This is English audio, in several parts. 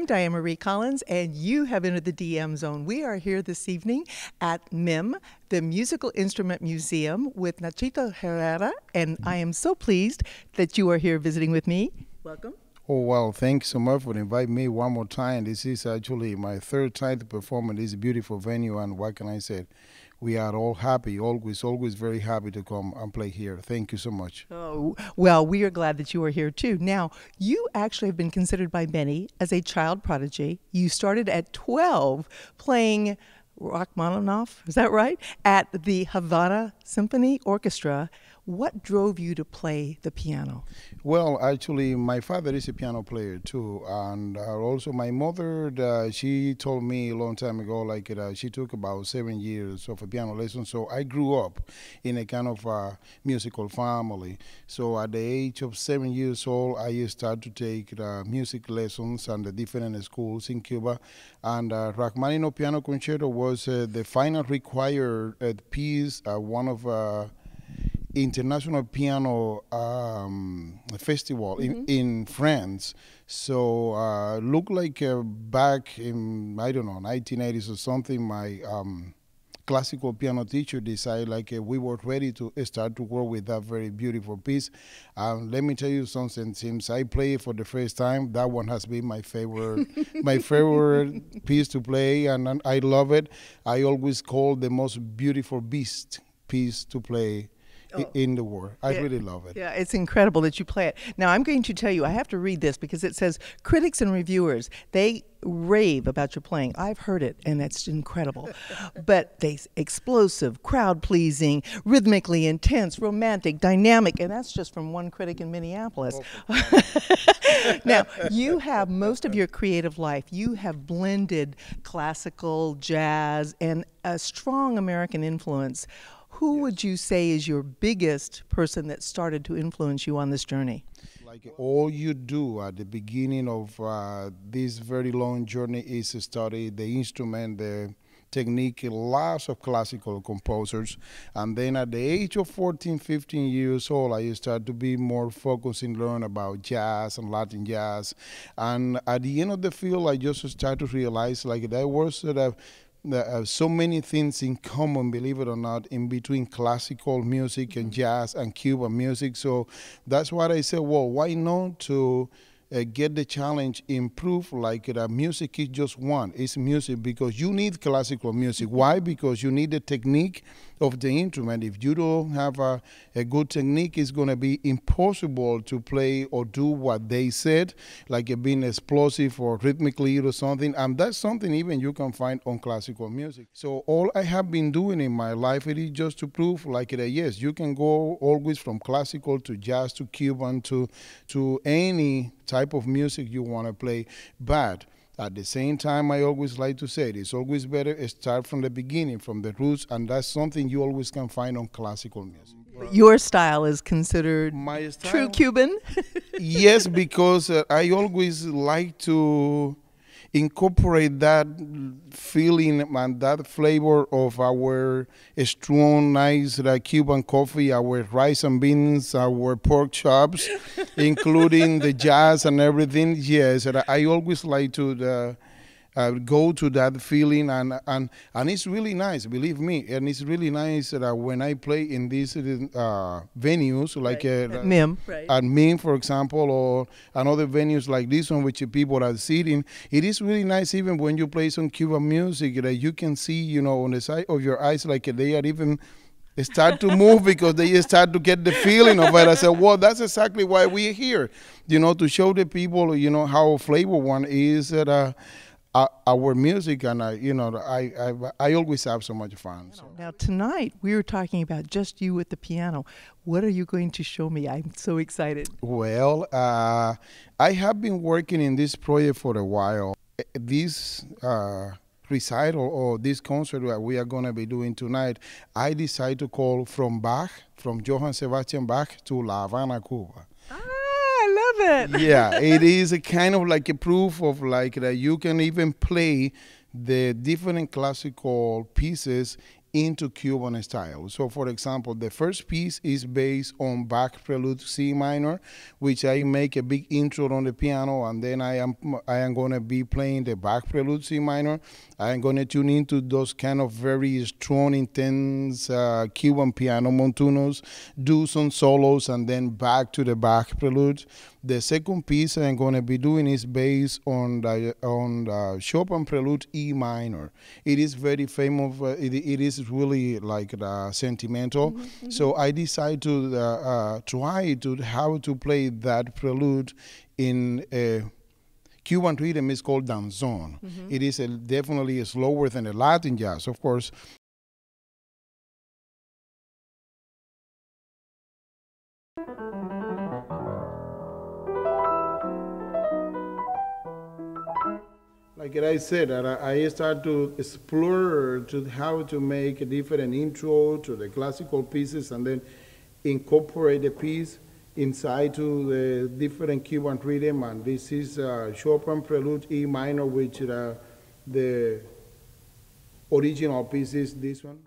Diane Marie Collins, and you have entered the DM zone. We are here this evening at MIM, the Musical Instrument Museum, with Nachito Herrera, and I am so pleased that you are here visiting with me. Welcome. Oh, well, thanks so much for inviting me one more time. This is actually my third time to perform in this beautiful venue, and what can I say? We are all happy, always very happy to come and play here. Thank you so much. Oh, well, we are glad that you are here too. Now, you actually have been considered by many as a child prodigy. You started at 12 playing Rachmaninoff, is that right? At the Havana Symphony Orchestra. What drove you to play the piano? Well, actually, my father is a piano player too, and also my mother, she told me a long time ago, like she took about 7 years of a piano lesson. So I grew up in a kind of musical family. So at the age of 7 years old, I started to take music lessons at the different schools in Cuba, and Rachmaninoff Piano Concerto was the final required piece, one of international piano festival in France. So look like back in, I don't know, 1980s or something, my classical piano teacher decided like we were ready to start to work with that very beautiful piece. Let me tell you something, since I played it for the first time, that one has been my favorite my favorite piece to play, and I love it. I always call the most beautiful beast piece to play in the world. I really love it. Yeah, it's incredible that you play it. Now, I'm going to tell you, I have to read this because it says, critics and reviewers, they rave about your playing. I've heard it, and that's incredible. But they explosive, crowd-pleasing, rhythmically intense, romantic, dynamic, and that's just from one critic in Minneapolis. Now, you have most of your creative life, you have blended classical, jazz, and a strong American influence. Who would you say is your biggest person that started to influence you on this journey? Like all you do at the beginning of this very long journey is to study the instrument, the technique, lots of classical composers. And then at the age of 14, 15 years old, I started to be more focused in learn about jazz and Latin jazz. And at the end of the field, I just started to realize like there was so many things in common, believe it or not, in between classical music and jazz and Cuban music. So that's what I said, well, why not to get the challenge, improve like music is just one. It's music because you need classical music. Why? Because you need the technique of the instrument. If you don't have a good technique, it's going to be impossible to play or do what they said, like it being explosive or rhythmically or something. And that's something even you can find on classical music. So all I have been doing in my life, it is just to prove like yes, you can go always from classical to jazz to Cuban to any type of music you want to play. But at the same time, I always like to say it's always better to start from the beginning, from the roots, and that's something you always can find on classical music. Your style is considered my style, true Cuban? Yes, because I always like to incorporate that feeling and that flavor of our strong, nice Cuban coffee, our rice and beans, our pork chops, including the jazz and everything. Yes, I always like to go to that feeling, and it's really nice, believe me, and it's really nice that when I play in these venues like at MIM, at MIM, for example, or another venues like this one, which people are sitting, it is really nice even when you play some Cuban music that you can see, you know, on the side of your eyes, like they are even start to move because they start to get the feeling of it. I said, well, that's exactly why we're here, you know, to show the people, you know, how flavor one is that our music, and you know, I always have so much fun. So. Now tonight we were talking about just you with the piano. What are you going to show me? I'm so excited. Well, I have been working in this project for a while. This recital or this concert that we are going to be doing tonight, I decided to call from Johann Sebastian Bach to La Havana, Cuba. I love it. Yeah, it is a kind of like a proof of like that you can even play the different classical pieces into Cuban style. So for example, the first piece is based on Bach Prelude C minor, which I make a big intro on the piano, and then I am going to be playing the Bach Prelude C minor. I am going to tune into those kind of very strong, intense Cuban piano montunos, do some solos, and then back to the Bach Prelude. The second piece I'm going to be doing is based on the Chopin Prelude E minor. It is very famous. It is really like sentimental. Mm-hmm. So I decided to try to how to play that prelude in a Cuban rhythm. Is called danzón. Mm-hmm. It is definitely slower than the Latin jazz, of course. Like I said, I started to explore to how to make a different intro to the classical pieces and then incorporate the piece inside to the different Cuban rhythm. And this is Chopin Prelude E minor, which the original piece is this one.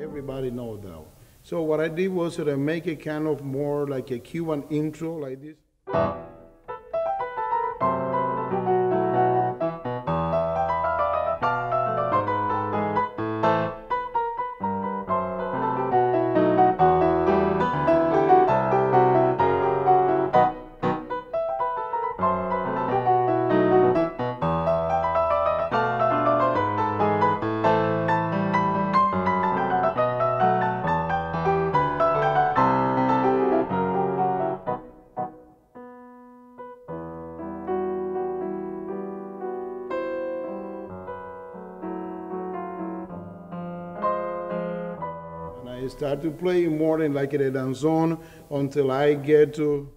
Everybody knows that. So what I did was to make it kind of more like a Cuban intro like this. I start to play more than like a danzón until I get to.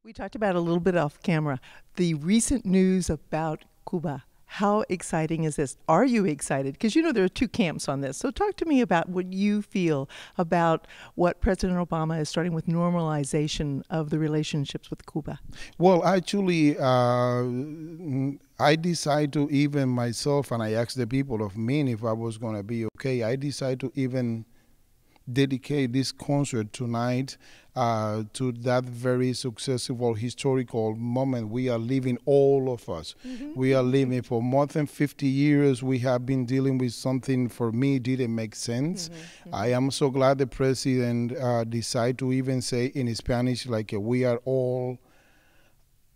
We talked about a little bit off camera, the recent news about Cuba. How exciting is this? Are you excited? Because you know there are two camps on this. So talk to me about what you feel about what President Obama is starting with normalization of the relationships with Cuba. Well, actually, I decided to even myself, and I asked the people of MIM if I was going to be okay. I decided to even dedicate this concert tonight to that very successful historical moment we are living, all of us. Mm-hmm. We are living for more than 50 years. We have been dealing with something for me didn't make sense. Mm-hmm. Mm-hmm. I am so glad the president decided to even say in Spanish like we are all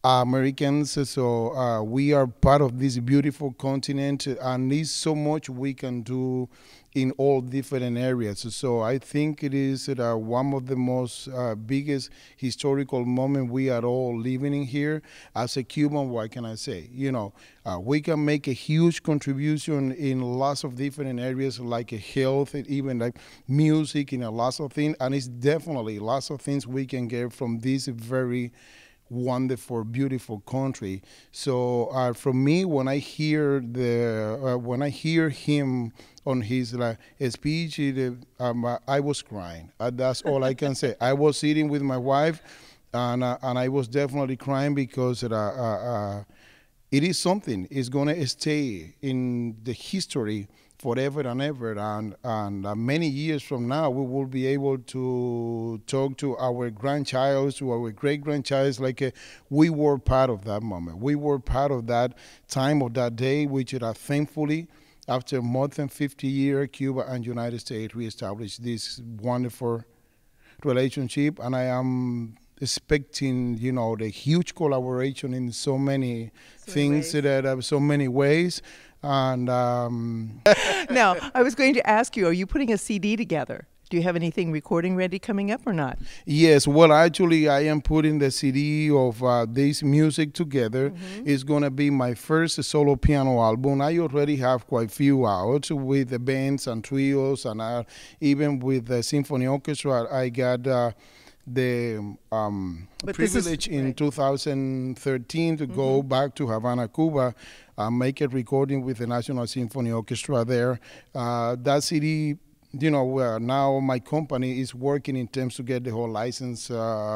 Americans, so we are part of this beautiful continent, and there's so much we can do in all different areas. So I think it is one of the most biggest historical moments we are all living in here. As a Cuban, what can I say? You know, we can make a huge contribution in lots of different areas like health, even like music, lots of things, and it's definitely lots of things we can get from this very wonderful, beautiful country. So for me, when I hear him on his speech, I was crying. That's all I can say. I was sitting with my wife, and I was definitely crying because it is something. It's gonna stay in the history forever and ever, and many years from now, we will be able to talk to our grandchild, to our great-grandchild, like we were part of that moment. We were part of that time, of that day, which thankfully, after more than 50 years, Cuba and United States reestablished this wonderful relationship, and I am expecting, the huge collaboration in so many things, so many ways. And now, I was going to ask you, are you putting a CD together? Do you have anything recording ready coming up or not? Yes, well, actually, I am putting the CD of this music together. It's going to be my first solo piano album. I already have quite a few out with the bands and trios, and even with the symphony orchestra. I got the privilege in 2013 to go back to Havana, Cuba, make a recording with the National Symphony Orchestra there. That CD, now my company is working in terms to get the whole license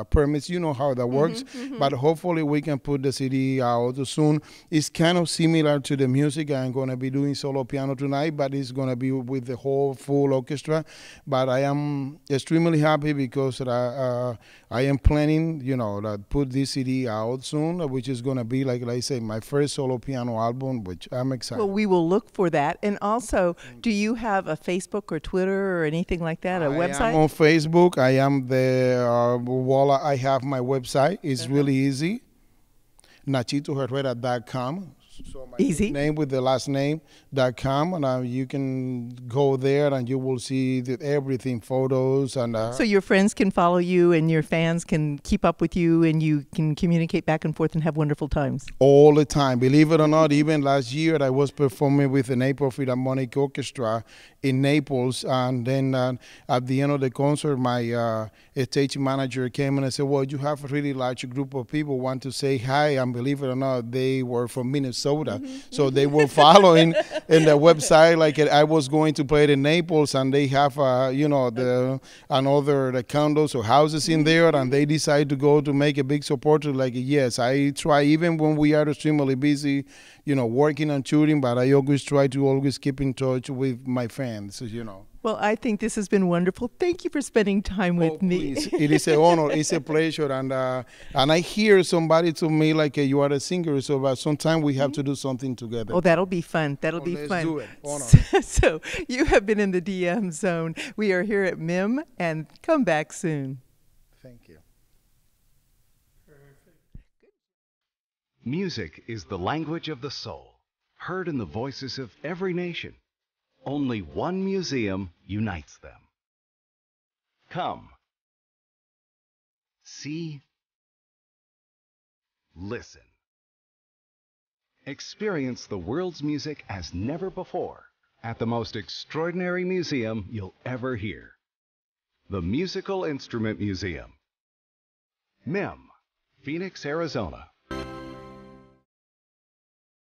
permits. You know how that works, but hopefully we can put the CD out soon. It's kind of similar to the music I'm going to be doing solo piano tonight, but it's going to be with the whole full orchestra. But I am extremely happy because I am planning, to put this CD out soon, which is going to be, like I say, my first solo piano album, which I'm excited. Well, we will look for that. And also, do you have a Facebook or Twitter or anything like that, a website? I am on Facebook. I am there. I have my website. It's really easy. NachitoHerrera.com. So my easy name with the last name.com, and you can go there and you will see everything, photos, and so your friends can follow you and your fans can keep up with you, and you can communicate back and forth and have wonderful times all the time. Believe it or not, even last year I was performing with the Naples Philharmonic Orchestra in Naples, and then at the end of the concert, my stage manager came and I said, well, you have a really large group of people want to say hi, and believe it or not, they were from Minnesota. So they were following in the website, like I was going to play in Naples, and they have, the condos or houses in there, and they decide to go to make a big support. Like, yes, I try, even when we are extremely busy, working and shooting, but I always try to always keep in touch with my fans, Well, I think this has been wonderful. Thank you for spending time with me. Please. It is an honor. It's a pleasure. And I hear somebody to me like you are a singer, so sometime we have to do something together. Oh, that'll be fun. That'll be let's fun. Do it. Honor. So you have been in the DM Zone. We are here at MIM, and come back soon. Thank you. Music is the language of the soul, heard in the voices of every nation. Only one museum unites them. Come, see, listen. Experience the world's music as never before at the most extraordinary museum you'll ever hear. The Musical Instrument Museum. MIM, Phoenix, Arizona.